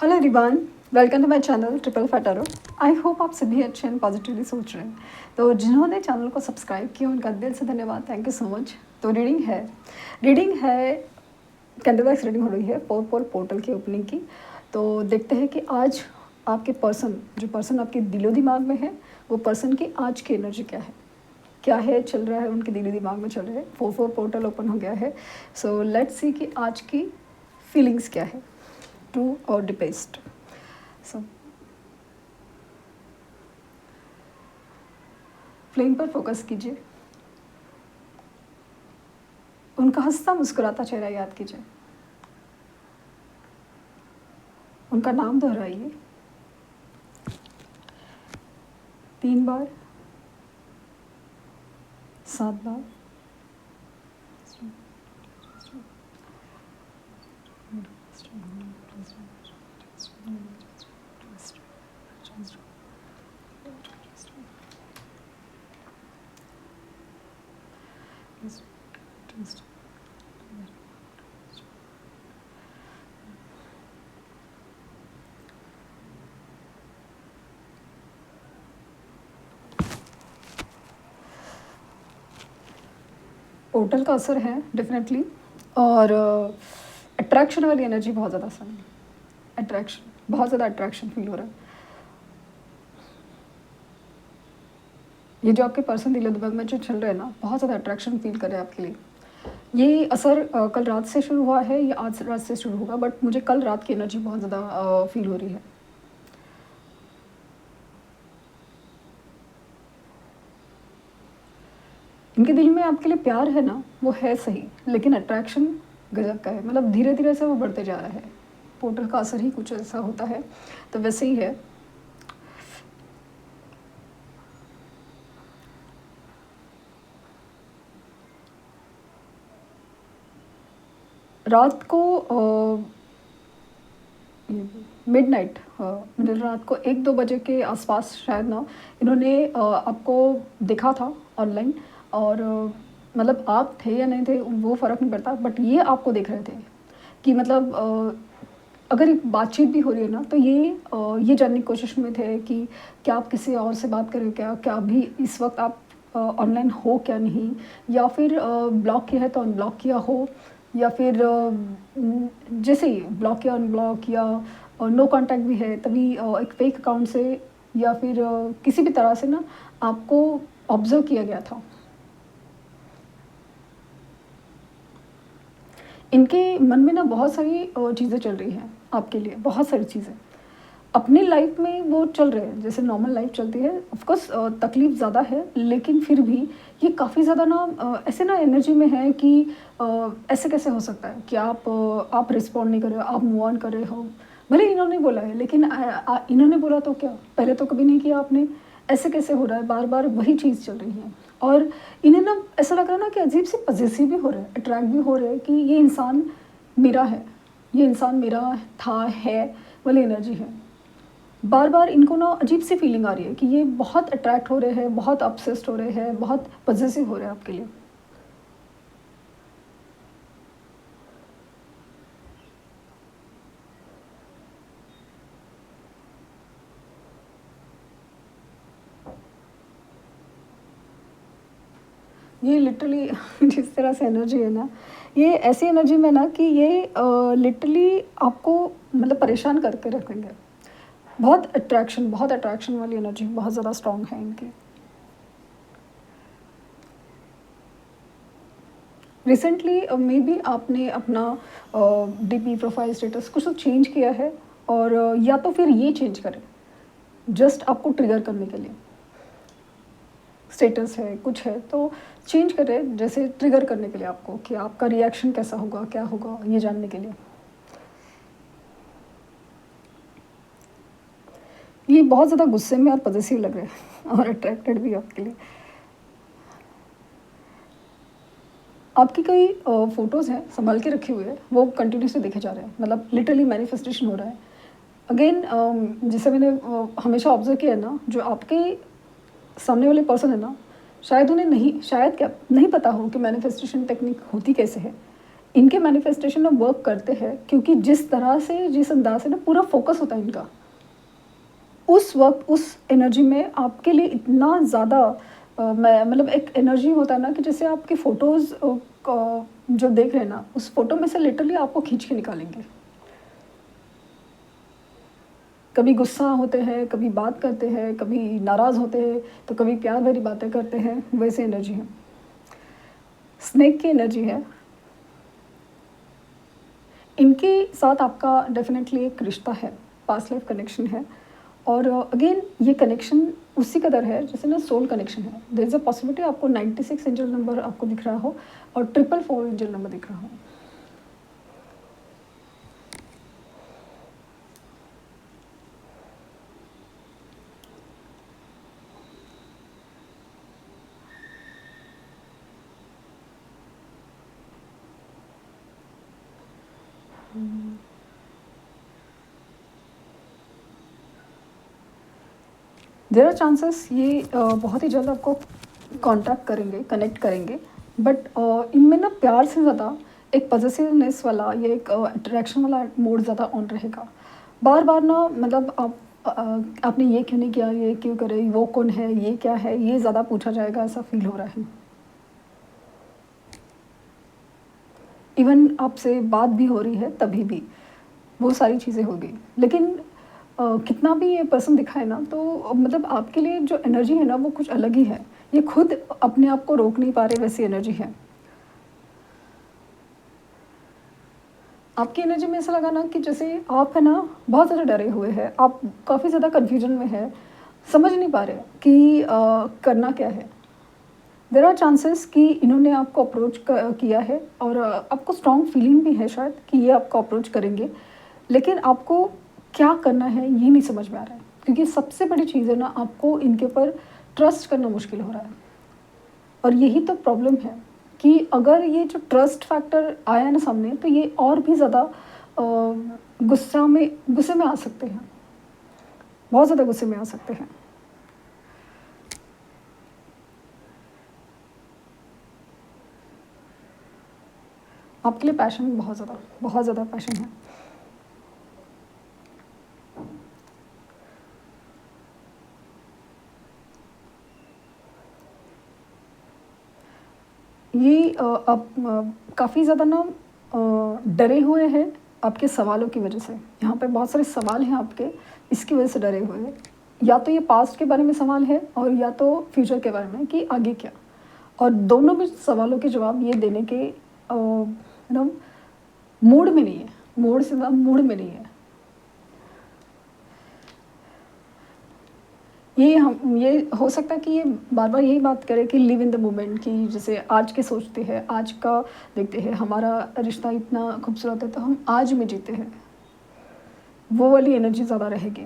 Hello everyone, welcome to my channel triple फैटारो। I hope आप सभी अच्छे एंड पॉजिटिवली सोच रहे हैं। तो जिन्होंने चैनल को सब्सक्राइब किया उनका दिल से धन्यवाद, थैंक यू सो मच। तो रीडिंग है कैंडल वाइज रीडिंग हो रही है पोर्टल की ओपनिंग की। तो देखते हैं कि आज आपके पर्सन आपके दिलो दिमाग में है, वो पर्सन की आज की एनर्जी क्या है चल रहा है, उनके दिलो दिमाग में चल रहा है। 4 पोर्टल ओपन हो गया है। सो लेट्स सी कि आज की फीलिंग्स क्या है, ट्रू और डिपेस्ट। सो फ्लेम पर फोकस कीजिए, उनका हंसता मुस्कुराता चेहरा याद कीजिए, उनका नाम दोहराइए 3 बार, 7 बार। पोर्टल का असर है डेफिनेटली। और अट्रैक्शन वाली एनर्जी बहुत ज़्यादा असर है। बहुत ज़्यादा अट्रैक्शन फील हो रहा है। ये जो आपके पर्सन दिलो दिमाग में जो चल रहे हैं ना, बहुत ज़्यादा अट्रैक्शन फील कर रहे हैं आपके लिए। ये असर कल रात से शुरू हुआ है या आज रात से शुरू होगा, बट मुझे कल रात की एनर्जी बहुत ज़्यादा फील हो रही है। इनके दिल में आपके लिए प्यार है ना, वो है सही, लेकिन अट्रैक्शन गजब का है। मतलब धीरे धीरे से वो बढ़ते जा रहा है। पोर्टल का असर ही कुछ ऐसा होता है, तो वैसे ही है। रात को मिडनाइट, मिडिल रात को 1-2 बजे के आसपास शायद ना, इन्होंने आपको देखा था ऑनलाइन। और मतलब आप थे या नहीं थे वो फ़र्क नहीं पड़ता, बट ये आपको देख रहे थे कि मतलब अगर एक बातचीत भी हो रही है ना, तो ये जानने की कोशिश में थे कि क्या आप किसी और से बात कर रहे हो, क्या अभी इस वक्त आप ऑनलाइन हो क्या नहीं, या फिर ब्लॉक किया है तो अनब्लॉक किया हो, या फिर जैसे ही ब्लॉक या अनब्लॉक या नो कांटेक्ट भी है तभी एक फेक अकाउंट से या फिर किसी भी तरह से ना आपको ऑब्जर्व किया गया था। इनके मन में ना बहुत सारी चीज़ें चल रही हैं आपके लिए, बहुत सारी चीज़ें अपनी लाइफ में वो चल रहे हैं जैसे नॉर्मल लाइफ चलती है। ऑफ कोर्स तकलीफ़ ज़्यादा है, लेकिन फिर भी ये काफ़ी ज़्यादा ना ऐसे ना एनर्जी में है कि ऐसे कैसे हो सकता है कि आप रिस्पॉन्ड नहीं कर रहे हो, आप मूव ऑन कर रहे हो। भले इन्होंने बोला है, लेकिन इन्होंने बोला तो क्या, पहले तो कभी नहीं किया आपने। ऐसे कैसे हो रहा है, बार बार वही चीज़ चल रही है। और इन्हें ना ऐसा लग रहा है ना कि अजीब सी पजेसिव भी हो रहा है, अट्रैक्ट भी हो रहा है कि ये इंसान मेरा है, ये इंसान मेरा था, है वाली एनर्जी है। बार बार इनको ना अजीब सी फीलिंग आ रही है कि ये बहुत अट्रैक्ट हो रहे हैं, बहुत ऑब्सेस्ड हो रहे हैं, बहुत पजेसिव हो रहे हैं आपके लिए। ये लिटरली जिस तरह से एनर्जी है ना, ये ऐसी एनर्जी में ना कि ये लिटरली आपको मतलब परेशान करके रखेंगे। बहुत अट्रैक्शन वाली एनर्जी बहुत ज़्यादा स्ट्रॉन्ग है इनकी। रिसेंटली मे बी आपने अपना डीपी प्रोफाइल स्टेटस कुछ तो चेंज किया है, और या तो फिर ये चेंज करें जस्ट आपको ट्रिगर करने के लिए। स्टेटस है कुछ है तो चेंज करें जैसे ट्रिगर करने के लिए आपको, कि आपका रिएक्शन कैसा होगा, क्या होगा, ये जानने के लिए। ये बहुत ज़्यादा गुस्से में और पॉजेसिव लग रहे हैं और अट्रैक्टेड भी आपके लिए। आपकी कोई फ़ोटोज़ हैं संभाल के रखे हुए हैं, वो कंटिन्यूसली देखे जा रहे हैं, मतलब लिटरली मैनिफेस्टेशन हो रहा है। अगेन जैसे मैंने हमेशा ऑब्जर्व किया है ना, जो आपके सामने वाले पर्सन है ना, शायद उन्हें नहीं, शायद क्या नहीं पता हो कि मैनिफेस्टेशन टेक्निक होती कैसे है। इनके मैनिफेस्टेशन ना वर्क करते हैं क्योंकि जिस तरह से, जिस अंदाज से ना पूरा फोकस होता है इनका, उस वक़्त उस एनर्जी में आपके लिए इतना ज़्यादा मैं मतलब एक एनर्जी होता है ना कि जैसे आपकी फ़ोटोज़ क जो देख रहे हैं ना, उस फ़ोटो में से लिटरली आपको खींच के निकालेंगे। कभी गुस्सा होते हैं, कभी बात करते हैं, कभी नाराज़ होते हैं, तो कभी प्यार भरी बातें करते हैं, वैसी एनर्जी है। स्नेक की एनर्जी है। इनके साथ आपका डेफ़िनेटली एक रिश्ता है, पास्ट लाइफ़ कनेक्शन है और अगेन ये कनेक्शन उसी कदर है जैसे ना सोल कनेक्शन है। देयर इज़ अ पॉसिबिलिटी आपको 96 एंजल नंबर आपको दिख रहा हो और 444 एंजल नंबर दिख रहा हो। देयर आर चांसेस ये बहुत ही जल्द आपको कांटेक्ट करेंगे, कनेक्ट करेंगे, बट इनमें ना प्यार से ज़्यादा एक पॉसेसिवनेस वाला या एक अट्रैक्शन वाला मोड ज़्यादा ऑन रहेगा। बार बार ना मतलब आपने ये क्यों नहीं किया, ये क्यों करे, वो कौन है, ये क्या है, ये ज़्यादा पूछा जाएगा, ऐसा फील हो रहा है। इवन आपसे बात भी हो रही है तभी भी वो सारी चीज़ें हो गई, लेकिन कितना भी ये पर्सन दिखाए ना तो मतलब आपके लिए जो एनर्जी है ना वो कुछ अलग ही है। ये खुद अपने आप को रोक नहीं पा रहे, वैसी एनर्जी है। आपकी एनर्जी में ऐसा लगा ना कि जैसे आप है ना बहुत ज़्यादा डरे हुए हैं, आप काफ़ी ज़्यादा कन्फ्यूजन में है, समझ नहीं पा रहे कि करना क्या है। देयर आर चांसेस कि इन्होंने आपको अप्रोच किया है और आपको स्ट्रॉन्ग फीलिंग भी है शायद कि ये आपको अप्रोच करेंगे, लेकिन आपको क्या करना है ये नहीं समझ में आ रहा है क्योंकि सबसे बड़ी चीज़ है ना आपको इनके ऊपर ट्रस्ट करना मुश्किल हो रहा है और यही तो प्रॉब्लम है कि अगर ये जो ट्रस्ट फैक्टर आया ना सामने तो ये और भी ज़्यादा गुस्से में आ सकते हैं, बहुत ज़्यादा गुस्से में आ सकते हैं। आपके लिए पैशन बहुत ज़्यादा पैशन है। ये आप काफ़ी ज़्यादा ना डरे हुए हैं आपके सवालों की वजह से। यहाँ पे बहुत सारे सवाल हैं आपके, इसकी वजह से डरे हुए हैं। या तो ये पास्ट के बारे में सवाल है और या तो फ्यूचर के बारे में कि आगे क्या, और दोनों भी सवालों के जवाब ये देने के नो मूड में नहीं है, मूड से ज़्यादा मूड में नहीं है। ये हो सकता है कि ये बार-बार यही बात करे कि लिव इन द मोमेंट, कि जैसे आज के सोचते हैं, आज का देखते हैं, हमारा रिश्ता इतना खूबसूरत है तो हम आज में जीते हैं। वो वाली एनर्जी ज़्यादा रहेगी।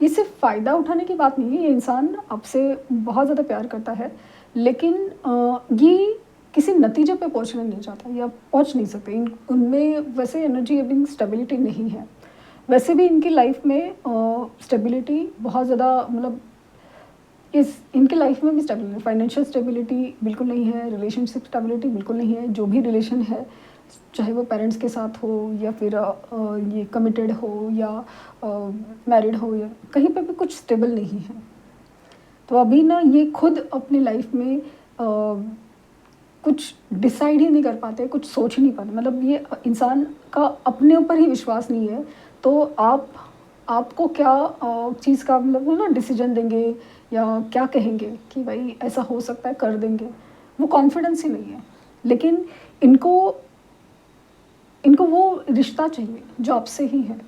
ये सिर्फ़ फ़ायदा उठाने की बात नहीं है, ये इंसान आपसे बहुत ज़्यादा प्यार करता है, लेकिन ये किसी नतीजे पे पहुँचना नहीं चाहता या पहुँच नहीं सकते। इन उनमें वैसे एनर्जी अभी स्टेबिलिटी नहीं है। वैसे भी इनकी लाइफ में स्टेबिलिटी बहुत ज़्यादा मतलब इस इनकी लाइफ में भी स्टेबिलिटी, फाइनेंशियल स्टेबिलिटी बिल्कुल नहीं है, रिलेशनशिप स्टेबिलिटी बिल्कुल नहीं है। जो भी रिलेशन है, चाहे वो पेरेंट्स के साथ हो या फिर ये कमिटेड हो या मैरिड हो या कहीं पे भी कुछ स्टेबल नहीं है। तो अभी ना ये खुद अपनी लाइफ में कुछ डिसाइड ही नहीं कर पाते, कुछ सोच ही नहीं पाते। मतलब ये इंसान का अपने ऊपर ही विश्वास नहीं है, तो आपको क्या चीज़ का मतलब ना डिसीजन देंगे या क्या कहेंगे कि भाई ऐसा हो सकता है, कर देंगे, वो कॉन्फिडेंस ही नहीं है। लेकिन इनको इनको वो रिश्ता चाहिए जो आपसे ही है,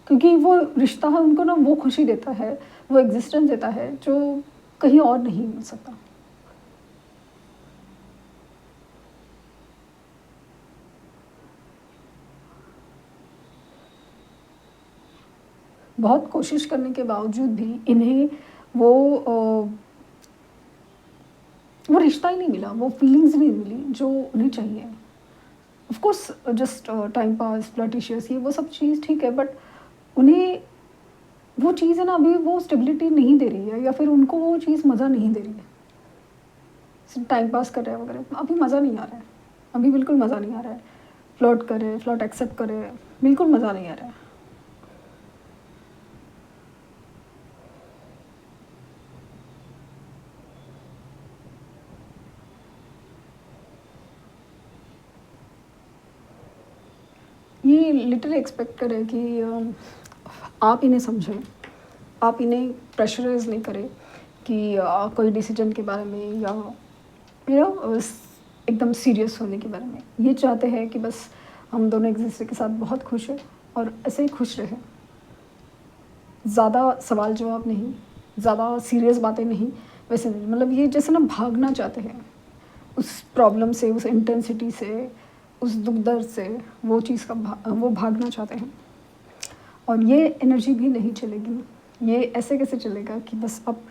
क्योंकि वो रिश्ता है उनको ना वो खुशी देता है, वो एग्जिस्टेंस देता है जो कहीं और नहीं मिल सकता। बहुत कोशिश करने के बावजूद भी इन्हें वो वो रिश्ता ही नहीं मिला, वो फीलिंग्स नहीं मिली जो उन्हें चाहिए। Of course just time pass, flirtatious, ये वो सब चीज़ ठीक है, बट उन्हें वो चीज़ है ना अभी वो स्टेबिलिटी नहीं दे रही है या फिर उनको वो चीज़ मज़ा नहीं दे रही है। टाइम पास कर रहे हैं वगैरह, अभी मज़ा नहीं आ रहा है, अभी बिल्कुल मज़ा नहीं आ रहा है। फ्लर्ट करें, फ्लर्ट एक्सेप्ट करें, बिल्कुल मज़ा नहीं आ रहा है। ये लिटरली एक्सपेक्ट करें कि आप इन्हें समझें, आप इन्हें प्रेशराइज़ नहीं करें कि कोई डिसीजन के बारे में या एकदम सीरियस होने के बारे में। ये चाहते हैं कि बस हम दोनों एक दूसरे के साथ बहुत खुश हैं और ऐसे ही खुश रहें। ज़्यादा सवाल जवाब नहीं, ज़्यादा सीरियस बातें नहीं, वैसे नहीं। मतलब ये जैसे ना भागना चाहते हैं उस प्रॉब्लम से, उस इंटेंसिटी से, उस दुख दर्द से, वो चीज़ का वो भागना चाहते हैं। और ये एनर्जी भी नहीं चलेगी। ये ऐसे कैसे चलेगा कि बस आप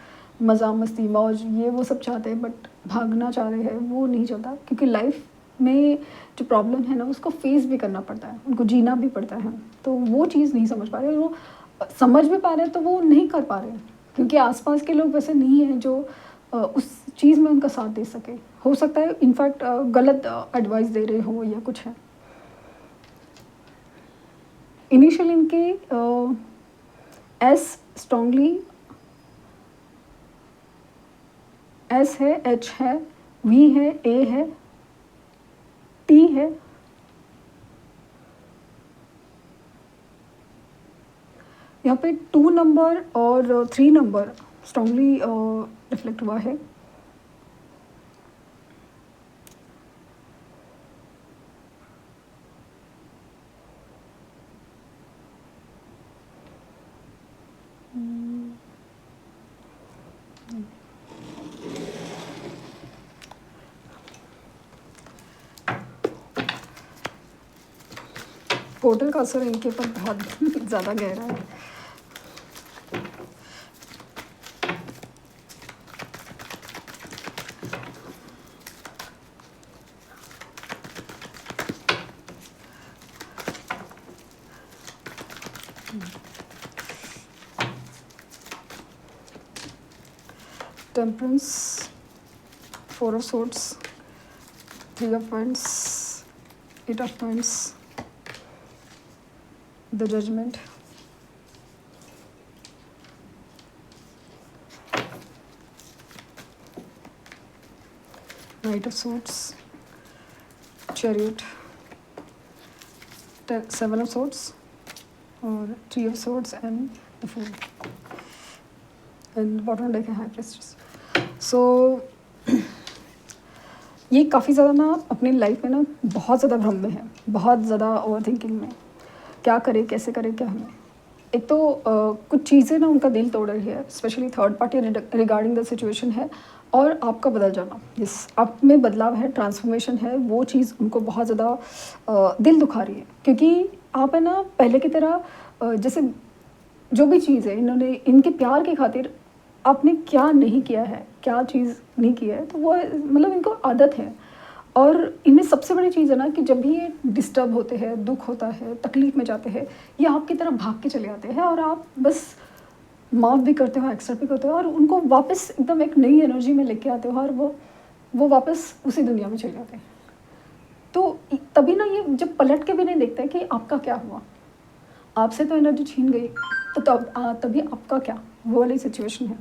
मज़ा मस्ती मौज ये वो सब चाहते हैं, बट भागना चाह रहे हैं, वो नहीं चलता। क्योंकि लाइफ में जो प्रॉब्लम है ना, उसको फेस भी करना पड़ता है, उनको जीना भी पड़ता है। तो वो चीज़ नहीं समझ पा रहे, और वो समझ भी पा रहे हैं तो वो नहीं कर पा रहे हैं, क्योंकि आसपास के लोग वैसे नहीं हैं जो उस चीज़ में उनका साथ दे सके। हो सकता है इनफैक्ट गलत एडवाइस दे रहे हो या कुछ है। इनिशियल इनके एस स्ट्रांगली, एस है, एच है, वी है, ए है, टी है, यहाँ पे 2 नंबर और 3 नंबर स्ट्रांगली रिफ्लेक्ट हुआ है। पोर्टल का असर इनके ऊपर बहुत ज़्यादा गहरा है। Temperance, 4 of swords, 3 of wands, 8 of wands, the judgement, knight of swords, chariot, 7 of swords और 3 of swords and the fool, and bottom deck है हाई प्रीस्टेस। सो ये काफ़ी ज़्यादा ना अपनी लाइफ में ना बहुत ज़्यादा भ्रम में है, बहुत ज़्यादा ओवर थिंकिंग में, क्या करें, कैसे करें, क्या हमें। एक तो कुछ चीज़ें ना उनका दिल तोड़ रही है, specially third party regarding the situation है, और आपका बदल जाना, जिस आप में बदलाव है, ट्रांसफॉर्मेशन है, वो चीज़ उनको बहुत ज़्यादा दिल दुखा रही है। क्योंकि आप है ना पहले की तरह जैसे जो भी चीज़ है, इन्होंने इनके प्यार की खातिर आपने क्या नहीं किया है, क्या चीज़ नहीं किया है, तो वो मतलब इनको आदत है। और इनमें सबसे बड़ी चीज़ है ना कि जब भी ये डिस्टर्ब होते हैं, दुख होता है, तकलीफ़ में जाते हैं, ये आपकी तरफ भाग के चले आते हैं, और आप बस माफ़ भी करते हो, एक्सेप्ट भी करते हो, और उनको वापस एकदम एक नई एनर्जी में लेके आते हो, और वो वापस उसी दुनिया में चले जाते हैं। तो तभी ना ये जब पलट के भी नहीं देखते कि आपका क्या हुआ, आपसे तो एनर्जी छीन गई, तो तभी आपका क्या, वो वाली सिचुएशन है।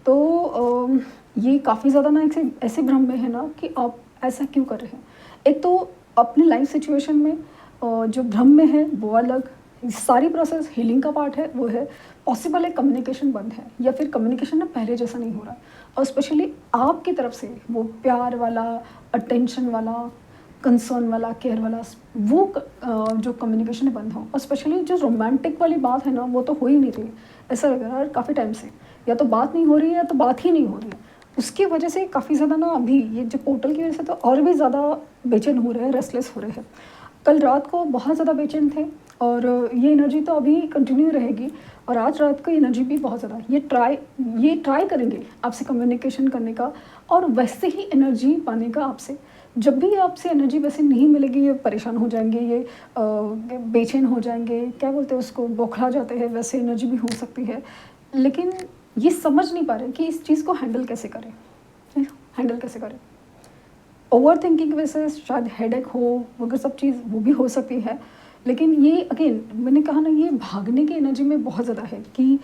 तो ये काफ़ी ज़्यादा ना ऐसे भ्रम में है ना कि आप ऐसा क्यों कर रहे हैं। एक तो अपनी लाइफ सिचुएशन में जो भ्रम में है वो अलग, सारी प्रोसेस हीलिंग का पार्ट है, वो है पॉसिबल है कम्युनिकेशन बंद है, या फिर कम्युनिकेशन ना पहले जैसा नहीं हो रहा, और स्पेशली आपकी तरफ से वो प्यार वाला, अटेंशन वाला, कंसर्न वाला, केयर वाला, वो जो कम्युनिकेशन है बंद हो। और स्पेशली जो रोमांटिक वाली बात है ना, वो तो हो ही नहीं रही, ऐसा लग रहा है काफ़ी टाइम से, या तो बात नहीं हो रही है या तो बात ही नहीं हो रही है। उसकी वजह से काफ़ी ज़्यादा ना अभी ये जो पोर्टल की वजह से तो और भी ज़्यादा बेचैन हो रहे हैं, रेस्टलेस हो रहे हैं। कल रात को बहुत ज़्यादा बेचैन थे, और ये एनर्जी तो अभी कंटिन्यू रहेगी, और आज रात को एनर्जी भी बहुत ज़्यादा, ये ट्राई करेंगे आपसे कम्युनिकेशन करने का, और वैसे ही एनर्जी पाने का आपसे। जब भी आपसे एनर्जी वैसे नहीं मिलेगी, ये परेशान हो जाएंगे, ये बेचैन हो जाएंगे, क्या बोलते हैं उसको, बौखला जाते हैं, वैसे एनर्जी भी हो सकती है। लेकिन ये समझ नहीं पा रहे कि इस चीज़ को हैंडल कैसे करें, हैंडल कैसे करें। ओवर थिंकिंग की वजह से शायद हेडेक हो, वगैरह सब चीज़ वो भी हो सकती है। लेकिन ये अगेन मैंने कहा ना, ये भागने की एनर्जी में बहुत ज़्यादा है कि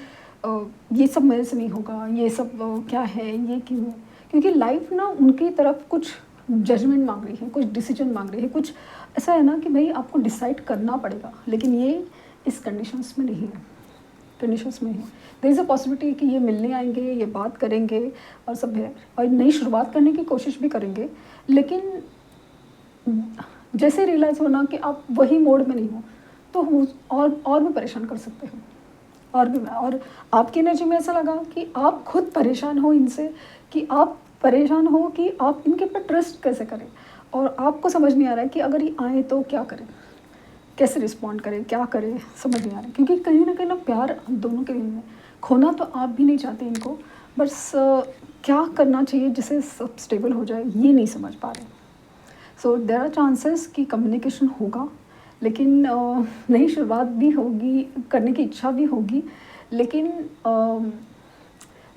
ये सब मेरे से नहीं होगा, ये सब क्या है, ये क्यों है? क्योंकि लाइफ ना उनकी तरफ कुछ जजमेंट मांग रही है, कुछ डिसीजन मांग रही है, कुछ ऐसा है ना कि भाई आपको डिसाइड करना पड़ेगा, लेकिन ये इस कंडीशंस में नहीं है, कंडीशंस में है। देयर इज़ अ पॉसिबिलिटी कि ये मिलने आएंगे, ये बात करेंगे और सब है, और नई शुरुआत करने की कोशिश भी करेंगे, लेकिन जैसे रियलाइज़ होना कि आप वही मोड में नहीं हो, तो और भी परेशान कर सकते हो, और आपकी एनर्जी में ऐसा लगा कि आप खुद परेशान हो इनसे, कि आप परेशान हो कि आप इनके ऊपर ट्रस्ट कैसे करें, और आपको समझ नहीं आ रहा है कि अगर ये आए तो क्या करें, कैसे रिस्पॉन्ड करें, क्या करें, समझ नहीं आ रहा है। क्योंकि कहीं ना कहीं ना प्यार हम दोनों के लिए है, खोना तो आप भी नहीं चाहते इनको, बस क्या करना चाहिए जिससे सब स्टेबल हो जाए ये नहीं समझ पा रहे। सो देयर आर चांसेस कि कम्युनिकेशन होगा, लेकिन नई शुरुआत भी होगी, करने की इच्छा भी होगी, लेकिन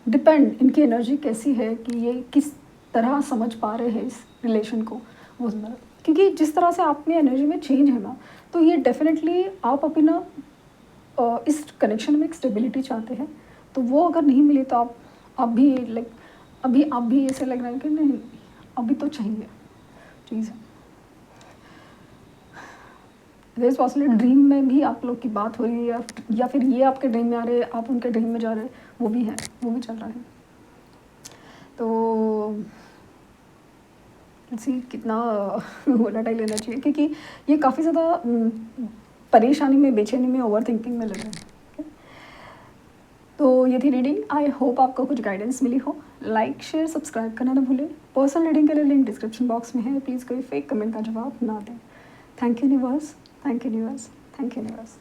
डिपेंड इनकी एनर्जी कैसी है कि ये किस तरह समझ पा रहे हैं इस रिलेशन को, वो ज़रा, क्योंकि जिस तरह से आप में एनर्जी में चेंज है ना, तो ये डेफिनेटली आप अपनी ना इस कनेक्शन में एक स्टेबिलिटी चाहते हैं, तो वो अगर नहीं मिली तो आप भी लाइक अभी आप भी ऐसे लग रहा है कि नहीं, अभी तो चाहिए चीज़। देयर इज़ पॉसिबल ड्रीम में भी आप लोग की बात हो रही है, या फिर ये आपके ड्रीम में आ रहे हैं, आप उनके ड्रीम में जा रहे हैं, वो भी है, वो भी चल रहा है। तो सी कितना वोलेटाइल लेना चाहिए, क्योंकि ये काफ़ी ज़्यादा परेशानी में, बेचैनी में, ओवर थिंकिंग में लग रहे हैं। Okay? तो ये थी रीडिंग। आई होप आपको कुछ गाइडेंस मिली हो। लाइक, शेयर, सब्सक्राइब करना ना भूलें। पर्सनल रीडिंग के लिए लिंक डिस्क्रिप्शन बॉक्स में है, प्लीज़ कोई फेक कमेंट का जवाब ना दें। Thank you universe, thank you universe, thank you universe.